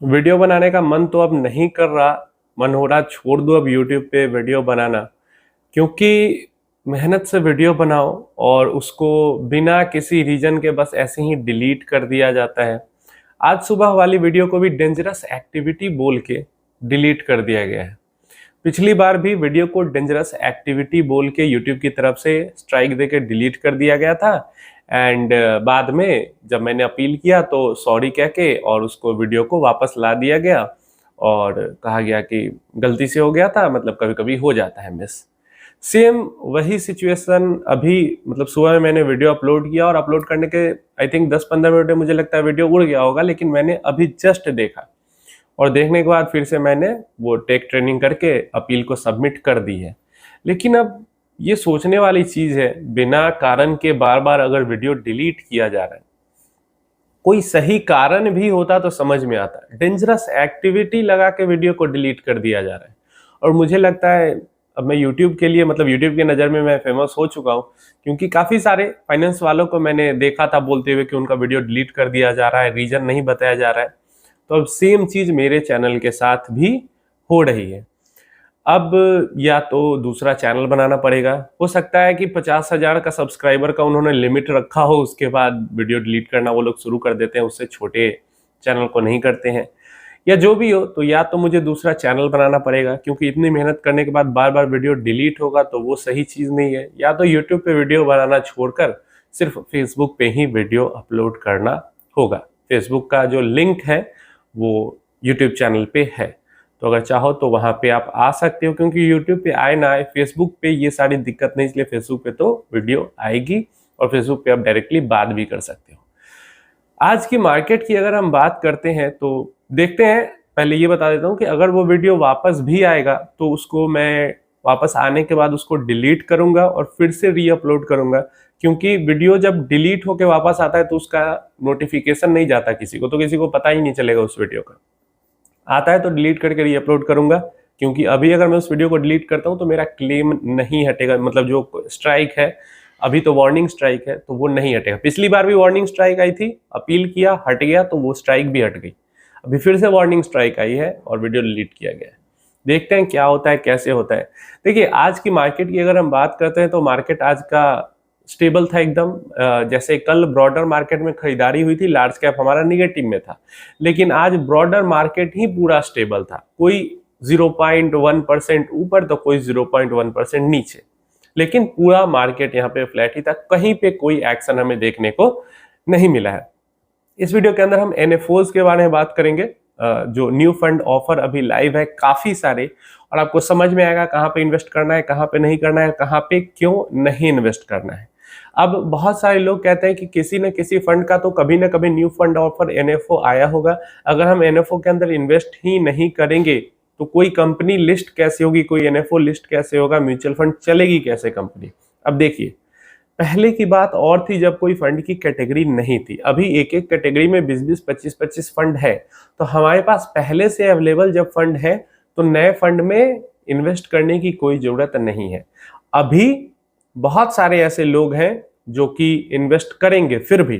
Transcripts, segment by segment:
Video बनाने का मन तो अब नहीं कर रहा। मन हो रहा छोड़ दो अब यूट्यूब पे वीडियो बनाना, क्योंकि मेहनत से वीडियो बनाओ और उसको बिना किसी रीजन के बस ऐसे ही डिलीट कर दिया जाता है। आज सुबह वाली वीडियो को भी डेंजरस एक्टिविटी बोल के डिलीट कर दिया गया है। पिछली बार भी वीडियो को डेंजरस एक्टिविटी बोल के यूट्यूब की तरफ से स्ट्राइक देके डिलीट कर दिया गया था। एंड बाद में जब मैंने अपील किया तो सॉरी कह के और उसको वीडियो को वापस ला दिया गया और कहा गया कि गलती से हो गया था, मतलब कभी कभी हो जाता है मिस। सेम वही सिचुएशन अभी, मतलब सुबह में मैंने वीडियो अपलोड किया और अपलोड करने के आई थिंक 10-15 मिनट में मुझे लगता है वीडियो उड़ गया होगा, लेकिन मैंने अभी जस्ट देखा और देखने के बाद फिर से मैंने वो टेक ट्रेनिंग करके अपील को सबमिट कर दी है। लेकिन अब ये सोचने वाली चीज है, बिना कारण के बार बार अगर वीडियो डिलीट किया जा रहा है, कोई सही कारण भी होता तो समझ में आता। डेंजरस एक्टिविटी लगा के वीडियो को डिलीट कर दिया जा रहा है। और मुझे लगता है अब मैं यूट्यूब के लिए, मतलब यूट्यूब की नज़र में मैं फेमस हो चुका हूँ, क्योंकि काफ़ी सारे फाइनेंस वालों को मैंने देखा था बोलते हुए कि उनका वीडियो डिलीट कर दिया जा रहा है, रीजन नहीं बताया जा रहा है। तो अब सेम चीज़ मेरे चैनल के साथ भी हो रही है। अब या तो दूसरा चैनल बनाना पड़ेगा, हो सकता है कि 50,000 का सब्सक्राइबर का उन्होंने लिमिट रखा हो, उसके बाद वीडियो डिलीट करना वो लोग शुरू कर देते हैं, उससे छोटे चैनल को नहीं करते हैं। या जो भी हो, तो या तो मुझे दूसरा चैनल बनाना पड़ेगा, क्योंकि इतनी मेहनत करने के बाद बार बार वीडियो डिलीट होगा तो वो सही चीज़ नहीं है। या तो यूट्यूब पे वीडियो बनाना छोड़कर सिर्फ फेसबुक पे ही वीडियो अपलोड करना होगा। फेसबुक का जो लिंक है वो यूट्यूब चैनल पे है, तो अगर चाहो तो वहाँ पे आप आ सकते हो, क्योंकि यूट्यूब पे आए ना आए, फेसबुक पे ये सारी दिक्कत नहीं, इसलिए फेसबुक पे तो वीडियो आएगी और फेसबुक पे आप डायरेक्टली बात भी कर सकते हो। आज की मार्केट की अगर हम बात करते हैं तो देखते हैं, पहले ये बता देता हूँ कि अगर वो वीडियो वापस भी आएगा तो उसको मैं वापस आने के बाद उसको डिलीट करूंगा और फिर से रीअपलोड करूंगा, क्योंकि वीडियो जब डिलीट होके वापस आता है तो उसका नोटिफिकेशन नहीं जाता किसी को, तो किसी को पता ही नहीं चलेगा उस वीडियो का। आता है तो डिलीट करके रीअपलोड करूंगा, क्योंकि अभी अगर मैं उस वीडियो को डिलीट करता हूं तो मेरा क्लेम नहीं हटेगा, मतलब जो स्ट्राइक है, अभी तो वार्निंग स्ट्राइक है तो वो नहीं हटेगा। पिछली बार भी वार्निंग स्ट्राइक आई थी, अपील किया, हट गया, तो वो स्ट्राइक भी हट गई। अभी फिर से वार्निंग स्ट्राइक आई है और वीडियो डिलीट किया गया है। देखते हैं क्या होता है, कैसे होता है। देखिए, आज की मार्केट की अगर हम बात करते हैं तो मार्केट आज का स्टेबल था एकदम। जैसे कल ब्रॉडर मार्केट में खरीदारी हुई थी, लार्ज कैप हमारा निगेटिव में था, लेकिन आज ब्रॉडर मार्केट ही पूरा स्टेबल था। कोई 0.1% ऊपर तो कोई 0.1% नीचे, लेकिन पूरा मार्केट यहाँ पे फ्लैट ही था। कहीं पे कोई एक्शन हमें देखने को नहीं मिला है। इस वीडियो के अंदर हम एनएफओज के बारे में बात करेंगे, जो न्यू फंड ऑफर अभी लाइव है काफी सारे, और आपको समझ में आएगा कहाँ पे इन्वेस्ट करना है, कहाँ पे नहीं करना है, कहाँ पे क्यों नहीं इन्वेस्ट करना है। अब बहुत सारे लोग कहते हैं कि किसी न किसी फंड का तो कभी ना कभी न्यू फंड ऑफर एनएफओ आया होगा। अगर हम एनएफओ के अंदर इन्वेस्ट ही नहीं करेंगे तो कोई कंपनी लिस्ट कैसे होगी, कोई एनएफओ लिस्ट कैसे होगा, म्यूचुअल फंड चलेगी कैसे कंपनी। अब देखिए, पहले की बात और थी जब कोई फंड की कैटेगरी नहीं थी। अभी एक एक कैटेगरी में 20-20, 25-25 फंड है, तो हमारे पास पहले से अवेलेबल जब फंड है तो नए फंड में इन्वेस्ट करने की कोई जरूरत नहीं है। अभी बहुत सारे ऐसे लोग हैं जो कि इन्वेस्ट करेंगे फिर भी,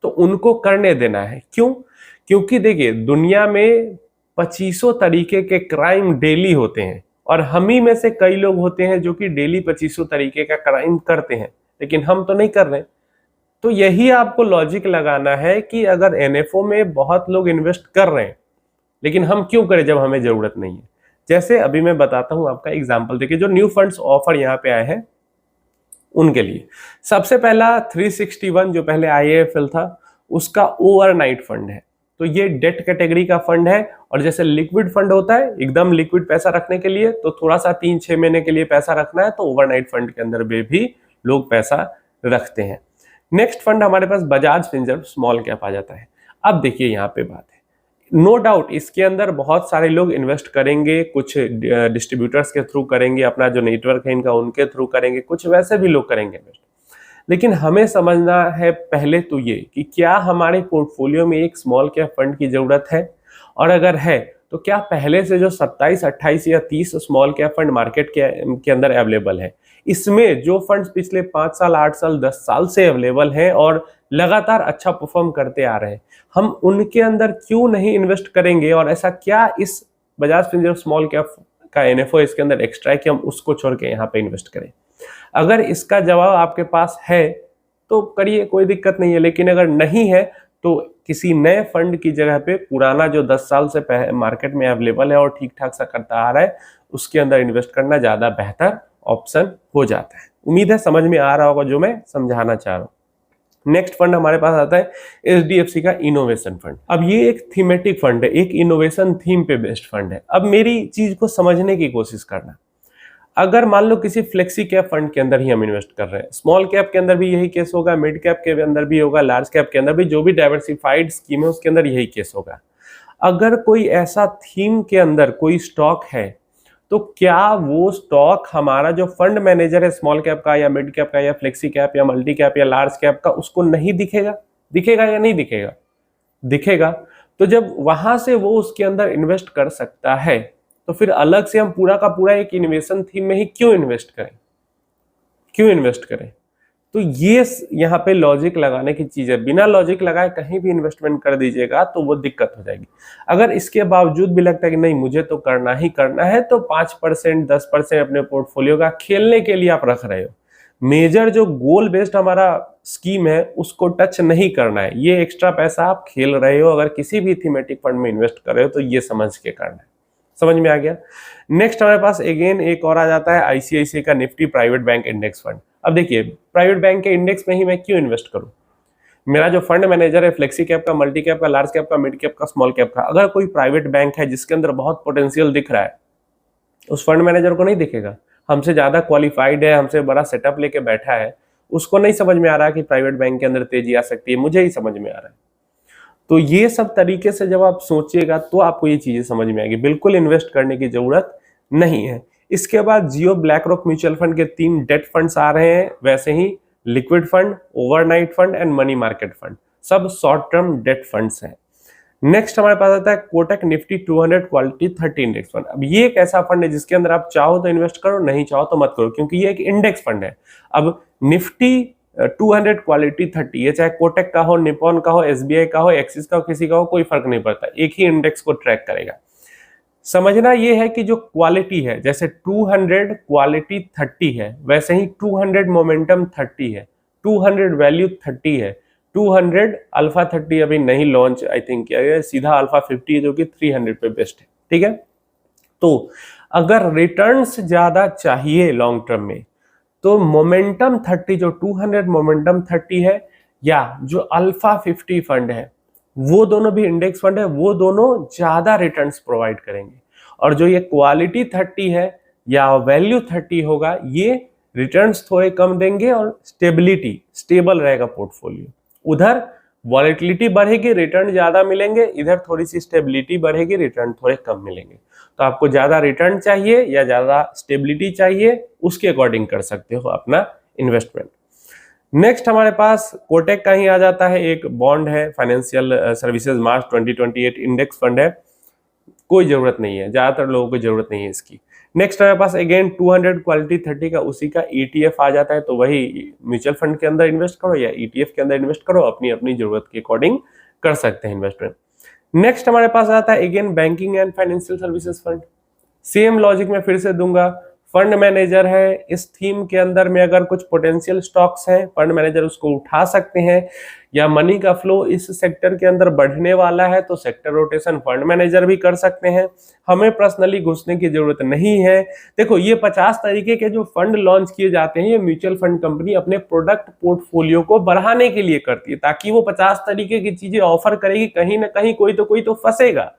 तो उनको करने देना है। क्यों? क्योंकि देखिए, दुनिया में 2500 तरीके के क्राइम डेली होते हैं और हम ही में से कई लोग होते हैं जो कि डेली 2500 तरीके का क्राइम करते हैं, लेकिन हम तो नहीं कर रहे। तो यही आपको लॉजिक लगाना है कि अगर एनएफओ में बहुत लोग इन्वेस्ट कर रहे हैं, लेकिन हम क्यों करें जब हमें जरूरत नहीं है। जैसे अभी मैं बताता हूं आपका एग्जांपल, देखिए जो न्यू फंड्स ऑफर यहाँ पे आए हैं उनके लिए सबसे पहला 361 जो पहले आईएएफएल था, उसका ओवरनाइट फंड है। तो ये डेट कैटेगरी का फंड है, और जैसे लिक्विड फंड होता है एकदम लिक्विड पैसा रखने के लिए, तो थोड़ा सा 3-6 महीने के लिए पैसा रखना है, तो ओवरनाइट फंड के अंदर भी लोग पैसा रखते हैं। नेक्स्ट फंड हमारे पास बजाज फिंसर्व स्मॉल कैप आ जाता है। अब देखिए यहाँ पे बात है, नो डाउट इसके अंदर बहुत सारे लोग इन्वेस्ट करेंगे, कुछ डिस्ट्रीब्यूटर्स के थ्रू करेंगे, अपना जो नेटवर्क है इनका उनके थ्रू करेंगे, कुछ वैसे भी लोग करेंगे इन्वेस्ट। लेकिन हमें समझना है पहले तो ये कि क्या हमारे पोर्टफोलियो में एक स्मॉल कैप फंड की जरूरत है, और अगर है तो क्या पहले से जो 27, 28 या 30 स्मॉल कैप फंड मार्केट के अंदर अवेलेबल है, इसमें जो फंड्स पिछले 5 साल, 8 साल, 10 साल से अवेलेबल हैं और लगातार अच्छा परफॉर्म करते आ रहे हैं, हम उनके अंदर क्यों नहीं इन्वेस्ट करेंगे? और ऐसा क्या इस बजाज फिनसर्व स्मॉल कैप का एनएफओ इसके अंदर एक्स्ट्रा है कि हम उसको छोड़ के यहाँ पे इन्वेस्ट करें? अगर इसका जवाब आपके पास है तो करिए, कोई दिक्कत नहीं है। लेकिन अगर नहीं है तो किसी नए फंड की जगह पे पुराना जो 10 साल से मार्केट में अवेलेबल है और ठीक ठाक सा करता आ रहा है, उसके अंदर इन्वेस्ट करना ज्यादा बेहतर ऑप्शन हो जाता है। उम्मीद है समझ में आ रहा होगा जो मैं समझाना चाह रहा हूँ। नेक्स्ट फंड हमारे पास आता है एचडीएफसी का इनोवेशन फंड। अब ये एक थीमेटिक फंड है, एक इनोवेशन थीम पे बेस्ड फंड है। अब मेरी चीज को समझने की कोशिश करना, अगर मान लो किसी फ्लेक्सी कैप फंड के अंदर ही हम इन्वेस्ट कर रहे हैं, स्मॉल कैप के अंदर भी यही केस होगा, मिड कैप के अंदर भी होगा, लार्ज कैप के अंदर भी, जो भी डाइवर्सिफाइड स्कीम है उसके अंदर यही केस होगा। अगर कोई ऐसा थीम के अंदर कोई स्टॉक है तो क्या वो स्टॉक हमारा जो फंड मैनेजर है स्मॉल कैप का या मिड कैप का या फ्लेक्सी कैप या मल्टी कैप या लार्ज कैप का, उसको नहीं दिखेगा? दिखेगा या नहीं दिखेगा? दिखेगा। तो जब वहां से वो उसके अंदर इन्वेस्ट कर सकता है तो फिर अलग से हम पूरा का पूरा एक इन्वेस्टमेंट थीम में ही क्यों इन्वेस्ट करें? क्यों इन्वेस्ट करें? तो ये यहाँ पे लॉजिक लगाने की चीज है। बिना लॉजिक लगाए कहीं भी इन्वेस्टमेंट कर दीजिएगा तो वो दिक्कत हो जाएगी। अगर इसके बावजूद भी लगता है कि नहीं मुझे तो करना ही करना है, तो 5% 10% अपने पोर्टफोलियो का खेलने के लिए आप रख रहे हो। मेजर जो गोल बेस्ड हमारा स्कीम है उसको टच नहीं करना है। ये एक्स्ट्रा पैसा आप खेल रहे हो, अगर किसी भी थीमेटिक फंड में इन्वेस्ट कर रहे हो तो ये समझ के करना है। समझ में आ गया? नेक्स्ट हमारे पास अगेन एक और आ जाता है आईसीआईसीआई का Nifty private bank index fund. अब देखिए, प्राइवेट बैंक के इंडेक्स में ही मैं क्यों इन्वेस्ट करूं? मेरा जो फंड मैनेजर है फ्लेक्सी कैप का, मल्टी कैप का, लार्ज कैप का, मिड कैप का, स्मॉल कैप का, अगर कोई प्राइवेट बैंक है जिसके अंदर बहुत पोटेंशियल दिख रहा है, उस फंड मैनेजर को नहीं दिखेगा? हमसे ज्यादा क्वालिफाइड है, हमसे बड़ा सेटअप लेके बैठा है, उसको नहीं समझ में आ रहा कि प्राइवेट बैंक के अंदर तेजी आ सकती है, मुझे ही समझ में आ रहा है। तो ये सब तरीके से जब आप सोचिएगा तो आपको ये चीजें समझ में आएगी। बिल्कुल इन्वेस्ट करने की जरूरत नहीं है। इसके बाद Jio BlackRock mutual fund के 3 डेट फंड्स आ रहे हैं, वैसे ही liquid fund, overnight fund and money market fund, सब शॉर्ट टर्म डेट फंड्स हैं। नेक्स्ट हमारे पास आता है Kotak Nifty 200 quality 30 index fund. अब ये एक ऐसा फंड है जिसके अंदर आप चाहो तो इन्वेस्ट करो, नहीं चाहो तो मत करो, क्योंकि ये एक इंडेक्स फंड है। अब निफ्टी 200 क्वालिटी 30, ये चाहे कोटक का हो, निपॉन का हो, एसबीआई का हो, एक्सिस का हो, किसी का हो, कोई फर्क नहीं पड़ता, एक ही इंडेक्स को ट्रैक करेगा। समझना ये है कि जो क्वालिटी है, जैसे 200 क्वालिटी 30 है, वैसे ही 200 मोमेंटम 30 है, 200 वैल्यू 30 है, 200 अल्फा 30 अभी नहीं लॉन्च आई थिंक किया गया, सीधा अल्फा 50 है जो कि 300 पे बेस्ट है। ठीक है, तो अगर रिटर्न्स ज्यादा चाहिए लॉन्ग टर्म में तो मोमेंटम 30, जो 200 मोमेंटम 30 है, या जो अल्फा 50 फंड है, वो दोनों भी इंडेक्स फंड है, वो दोनों ज्यादा रिटर्न्स प्रोवाइड करेंगे। और जो ये क्वालिटी 30 है या वैल्यू 30 होगा, ये रिटर्न्स थोड़े कम देंगे और स्टेबल रहेगा पोर्टफोलियो। उधर वॉलेटिलिटी बढ़ेगी, रिटर्न ज्यादा मिलेंगे, इधर थोड़ी सी स्टेबिलिटी बढ़ेगी, रिटर्न थोड़े कम मिलेंगे। तो आपको ज्यादा रिटर्न चाहिए या ज्यादा स्टेबिलिटी चाहिए, उसके अकॉर्डिंग कर सकते हो अपना इन्वेस्टमेंट। नेक्स्ट हमारे पास कोटेक का ही आ जाता है, एक बॉन्ड है, फाइनेंशियल सर्विसेज मार्च 2028 इंडेक्स फंड है, कोई जरूरत नहीं है, ज्यादातर लोगों को जरूरत नहीं है इसकी। नेक्स्ट हमारे पास अगेन 200 क्वालिटी 30 का उसी का ईटीएफ आ जाता है, तो वही म्यूचुअल फंड के अंदर इन्वेस्ट करो या ईटीएफ के अंदर इन्वेस्ट करो, अपनी अपनी जरूरत के अकॉर्डिंग कर सकते हैं इन्वेस्टमेंट। नेक्स्ट हमारे पास आता है again banking and financial services fund. Same logic में फिर से दूंगा, फंड मैनेजर है, इस थीम के अंदर में अगर कुछ पोटेंशियल स्टॉक्स हैं, फंड मैनेजर उसको उठा सकते हैं, या मनी का फ्लो इस सेक्टर के अंदर बढ़ने वाला है तो सेक्टर रोटेशन फंड मैनेजर भी कर सकते हैं, हमें पर्सनली घुसने की जरूरत नहीं है। देखो, ये 50 तरीके के जो फंड लॉन्च किए जाते हैं, ये म्यूचुअल फंड कंपनी अपने प्रोडक्ट पोर्टफोलियो को बढ़ाने के लिए करती है, ताकि वो 50 तरीके की चीजें ऑफर करेगी, कहीं ना कहीं कोई तो फंसेगा।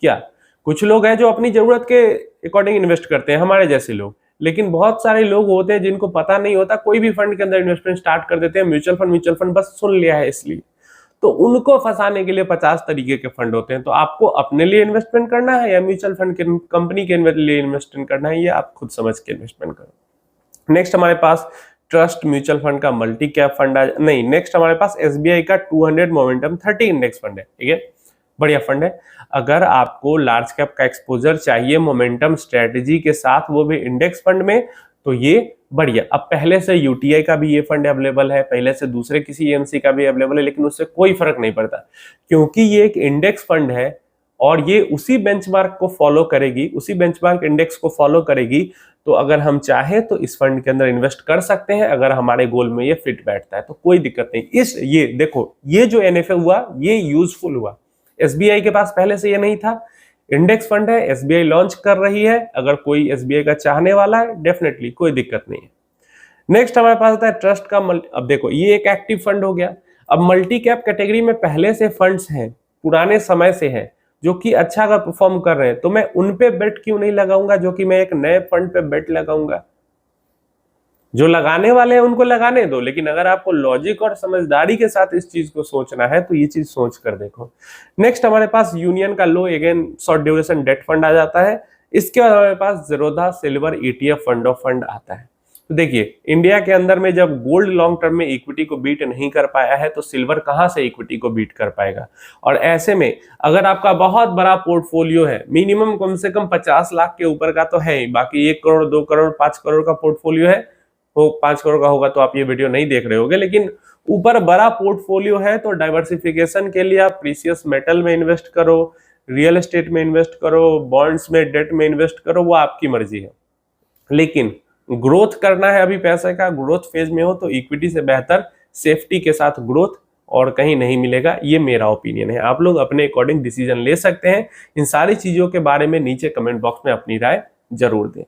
क्या कुछ लोग हैं जो अपनी जरूरत के अकॉर्डिंग इन्वेस्ट करते हैं, हमारे जैसे लोग, लेकिन बहुत सारे लोग होते हैं जिनको पता नहीं होता, कोई भी फंड के अंदर इन्वेस्टमेंट स्टार्ट कर देते हैं, म्यूचुअल फंड बस सुन लिया है इसलिए, तो उनको फंसाने के लिए 50 तरीके के फंड होते हैं। तो आपको अपने लिए इन्वेस्टमेंट करना है या म्यूचुअल फंड के कंपनी के लिए इन्वेस्टमेंट करना है, ये आप खुद समझ के इन्वेस्टमेंट करो। नेक्स्ट हमारे पास ट्रस्ट म्यूचुअल फंड का मल्टी कैप फंड नहीं, नेक्स्ट हमारे पास एसबीआई का 200 मोमेंटम 30 इंडेक्स फंड है। ठीक है, बढ़िया फंड है। अगर आपको लार्ज कैप का एक्सपोजर चाहिए मोमेंटम स्ट्रेटजी के साथ, वो भी इंडेक्स फंड में, तो ये बढ़िया। अब पहले से यूटीआई का भी ये फंड अवेलेबल है, पहले से दूसरे किसी एएमसी का भी अवेलेबल है, लेकिन उससे कोई फर्क नहीं पड़ता क्योंकि ये एक इंडेक्स फंड है और ये उसी बेंचमार्क को फॉलो करेगी, उसी बेंचमार्क इंडेक्स को फॉलो करेगी। तो अगर हम चाहें तो इस फंड के अंदर इन्वेस्ट कर सकते हैं, अगर हमारे गोल में ये फिट बैठता है तो कोई दिक्कत नहीं। ये देखो, ये जो एनएफए हुआ ये यूजफुल हुआ। एसबीआई के पास पहले से ये नहीं था, इंडेक्स फंड है, एसबीआई लॉन्च कर रही है, अगर कोई एसबीआई का चाहने वाला है डेफिनेटली कोई दिक्कत नहीं है। नेक्स्ट हमारे पास आता है ट्रस्ट का अब देखो ये एक एक्टिव फंड हो गया। अब मल्टी कैप कैटेगरी में पहले से फंड्स हैं, पुराने समय से हैं, जो कि अच्छा अगर परफॉर्म कर रहे हैं, तो मैं उन पे बेट क्यों नहीं लगाऊंगा जो कि मैं एक नए फंड पे बेट लगाऊंगा। जो लगाने वाले हैं उनको लगाने दो, लेकिन अगर आपको लॉजिक और समझदारी के साथ इस चीज को सोचना है तो ये चीज सोच कर देखो। नेक्स्ट हमारे पास यूनियन का लो अगेन शॉर्ट ड्यूरेशन डेट फंड आ जाता है। इसके बाद हमारे पास Zerodha silver ETF fund of fund आता है। तो देखिए, इंडिया के अंदर में जब गोल्ड लॉन्ग टर्म में इक्विटी को बीट नहीं कर पाया है तो सिल्वर कहां से इक्विटी को बीट कर पाएगा। और ऐसे में अगर आपका बहुत बड़ा पोर्टफोलियो है, मिनिमम कम से कम 50 लाख के ऊपर का तो है ही, बाकी 1 करोड़ 2 करोड़ 5 करोड़ का पोर्टफोलियो है, वो 5 करोड़ का होगा तो आप ये वीडियो नहीं देख रहे होगे, लेकिन ऊपर बड़ा पोर्टफोलियो है तो डाइवर्सिफिकेशन के लिए आप प्रीशियस मेटल में इन्वेस्ट करो, रियल एस्टेट में इन्वेस्ट करो, बॉन्ड्स में, डेट में इन्वेस्ट करो, वो आपकी मर्जी है। लेकिन ग्रोथ करना है, अभी पैसे का ग्रोथ फेज में हो तो इक्विटी से बेहतर सेफ्टी के साथ ग्रोथ और कहीं नहीं मिलेगा। ये मेरा ओपिनियन है, आप लोग अपने अकॉर्डिंग डिसीजन ले सकते हैं। इन सारी चीजों के बारे में नीचे कमेंट बॉक्स में अपनी राय जरूर दें।